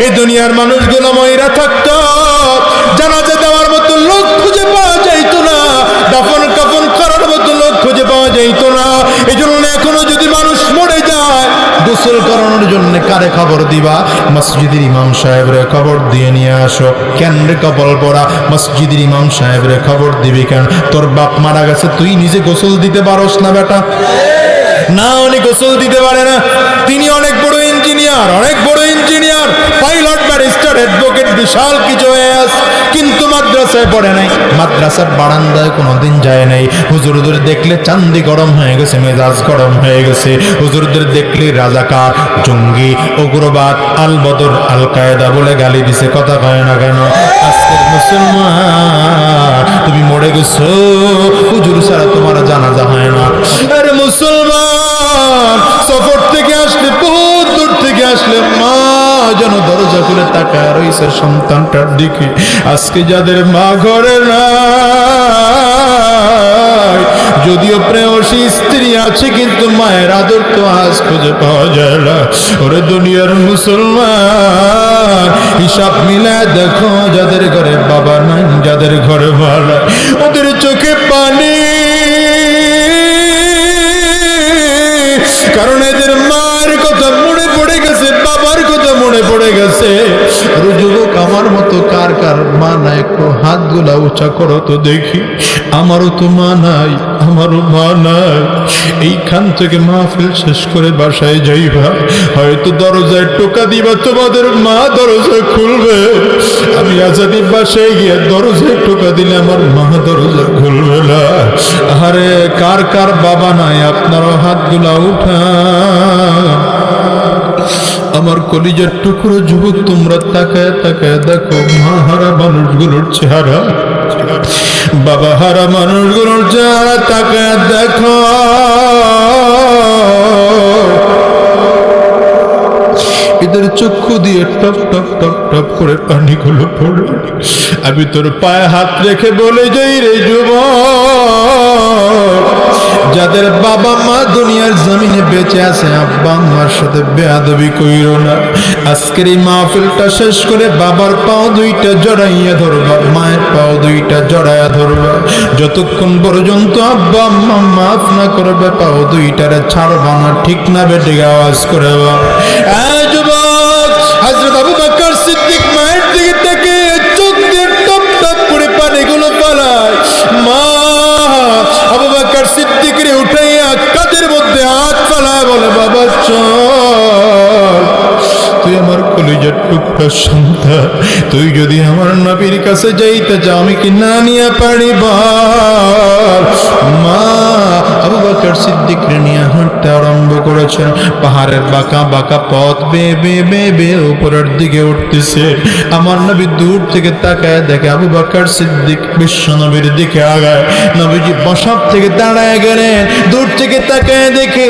এই দুনিয়ার মানুষগুলো ময়রা থাকতো, জানাজা দেওয়ার মতো লোক খুঁজে পাওয়া যাইতো না, দাফন কাফন করার মতো লোক খুঁজে পাওয়া যাইতো না। এই জন্য এখনো যদি মানুষ মরে যায়, গোসল করানোর জন্য কারে খবর দিবা? মসজিদের ইমাম সাহেবরে খবর দিয়ে নিয়ে আসো। কেন রে কপাল পরা? মসজিদের ইমাম সাহেবরে খবর দিবি কেন? তোর বাপ মারা গেছে, তুই নিজে গোসল দিতে পারোস না বেটা? না, উনি গোসল দিতে পারে না। তিনি অনেক বড় ইঞ্জিনিয়ার, অনেক বড় ইঞ্জিনিয়ার, পাইলট, ব্যারিস্টার, অ্যাডভোকেট, বিশাল কিছু হয়ে আছে, কিন্তু মাদ্রাসায় পড়ে নাই, মাদ্রাসার বারান্দায় কোনোদিন যায় নাই। হুজুরদের দেখলে চান্দি গরম হয়ে গেছে, মেজাজ গরম হয়ে গেছে। হুজুরদের দেখলে রাজাকার, জঙ্গি, উগ্রবাদ, আল বদর, আল কায়দা বলে গালি দিছে। কথা কয় না কেন? আজকের মুসলমান তুমি মরে গেছো, হুজুর ছাড়া তোমার জানাজা হয় না। আরে মুসলমান, সফর থেকে আসলে, বহুত দূর থেকে আসলে, মা যেন দরজা খুলে তাকায় রইছে সন্তানটার দিকে। আজকে যাদের মা ঘরে নাই, যদিও প্রেয়সী স্ত্রী আছে, কিন্তু মায়ের আদর তো আজ খুঁজে পাওয়া যায় না। ওরে দুনিয়ার মুসলমান, হিসাব মিলায় দেখো, যাদের ঘরে বাবা নাই, যাদের ঘরে মা নাই, ওদের চোখে পানি, কারণ এদের মার কথা মনে পড়ে গেছে, বাবার কথা মনে পড়ে গেছে। যুবক, আমার মতো কার কার মা নাই? একটু হাতগুলা উঁচা করো তো দেখি। আমারও তো মা নাই, আমারও মা নাই। এইখান থেকে মাহফিল শেষ করে বাসায় যাইবা, হয়তো দরজায় টোকা দিবা, তোমাদের মা দরজা খুলবে। আমি আজাদি বাসায় গিয়ে দরজায় টোকা দিলে আমার মা দরজা খুলবে না। আরে কার কার বাবা নাই? আপনারও হাতগুলা উঠা। আমার কলিজার টুকরো যুবক, তোমরা তাকায় তাকায় দেখো মা হারা মানুষগুলোর চেহারা, বাবা হারা মানুষগুলোর চেহারা তাকায় দেখো। এদের চক্ষু দিয়ে টপ টপ টপ টপ করে পানিগুলো পড়ে। আমি তোর পায়ে হাত রেখে বলে যাই রে যুবক, যাদের বাবা মা দুনিয়ার জমিনে বেঁচে আছে, আব্বা আম্মার সাথে বেয়াদবি কইরো না। আজকের এই মাহফিলটা শেষ করে বাবার পাও দুইটা জড়াইয়া ধরবা, মায়ের পাও দুইটা জড়াইয়া ধরবা। যতক্ষণ পর্যন্ত আব্বা আম্মা মাফ না করবে, পাও দুইটারে ছাড়বা না। ঠিক না বেটে? আওয়াজ করে বল। যুবক, হযরত আবু বকর সিদ্দিক মায়ের দিকে তাকে চোখ দিয়ে টপ টপ করে পানিগুলো পালায়। মা আবু বকর সিদ্দিকরে উঠাইয়া কাঁধের মধ্যে হাত ফালায় বলে, বাবা চল, তুই আমার কলিজার টুকরা সন্তান, তুই যদি আমার নবীর কাছে যাইতে চাও, আমি কি না নিয়ে পারি বল? মা আবু বকর সিদ্দিকরে নিয়ে হাঁটতে আরম্ভ করেছেন। পাহাড়ের বাঁকা বাঁকা পথ বেয়ে বেয়ে বেয়ে বেয়ে উপরের দিকে উঠতেছে। আমার নবী দূর থেকে তাকায় দেখে আবু বকর সিদ্দিক বিশ্ব নবীর দিকে আগায়। নবীজি বসাব থেকে দাঁড়ায় গেলেন, দূর থেকে তাকায় দেখে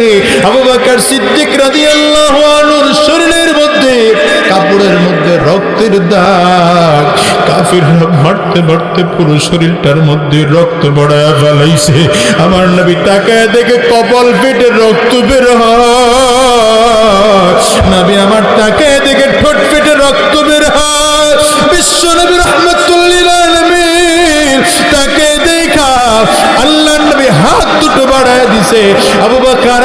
আবু বকর সিদ্দিক রাদিয়াল্লাহু আনহুর শরীরের মধ্যে, কাপড়ের মধ্যে রক্তের দাগ। কাফিররা মারতে মারতে পুরো শরীরটার মধ্যে রক্ত বড়ায়া ফেলাইছে। আমার নবী তাকায় দেখে কপাল ফেটে রক্ত বের হয়। নবী আমার তাকায় দেখে ঠোঁট ফেটে রক্ত বের হয়। বিশ্ব নবী রাহমাতুল লিল আলামিন তাকে দেখা আল্লাহর নবী হাত দুটো বাড়ায় দিছে। আবু বকর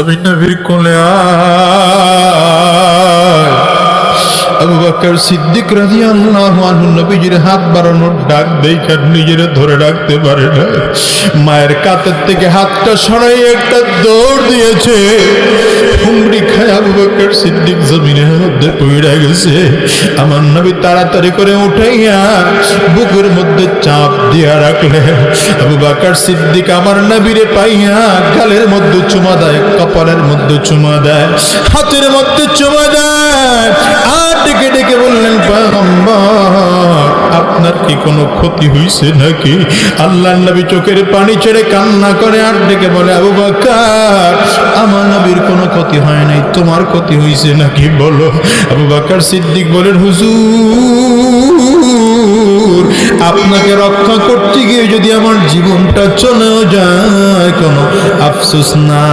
আমি নবীর কোলে আবু বকর সিদ্দিক রাদিয়াল্লাহু আনহু নবীজির হাত বাড়ানোর ডাক দেখে নিজের ধরে রাখতে পারে না। মায়ের কাঁধের থেকে হাতটা সরাই একটা দৌড় দিয়েছে। হুমড়ি খায় আবু বকর সিদ্দিক জমিনের মধ্যে পড়ে গেছে। আমার নবী তাড়াতাড়ি করে উঠাইয়া বুকের মধ্যে চাপ দিয়া রাখলেন। আবু বকর সিদ্দিক আমার নবীরে পাইয়া গালের মধ্যে চুমা দেয়, কপালের মধ্যে চুমা দেয়, হাতের মধ্যে চুমা দেয়। আর ডেকে ডেকে বললেন, পয়গম্বর আপনার কি কোনো ক্ষতি হয়েছে নাকি? আল্লাহর নবী চোখের পানি ছেড়ে কান্না করে আর ডেকে বলে, আবু বকর, আমার নবীর কোনো ক্ষতি হয় নাই, তোমার ক্ষতি হয়েছে নাকি বলো। আবু বকর সিদ্দিক বলেন, হুজুর, আপনাকে রক্ষা করতে গিয়ে যদি আমার জীবনটা চলেও যায় কোনো আফসোস না।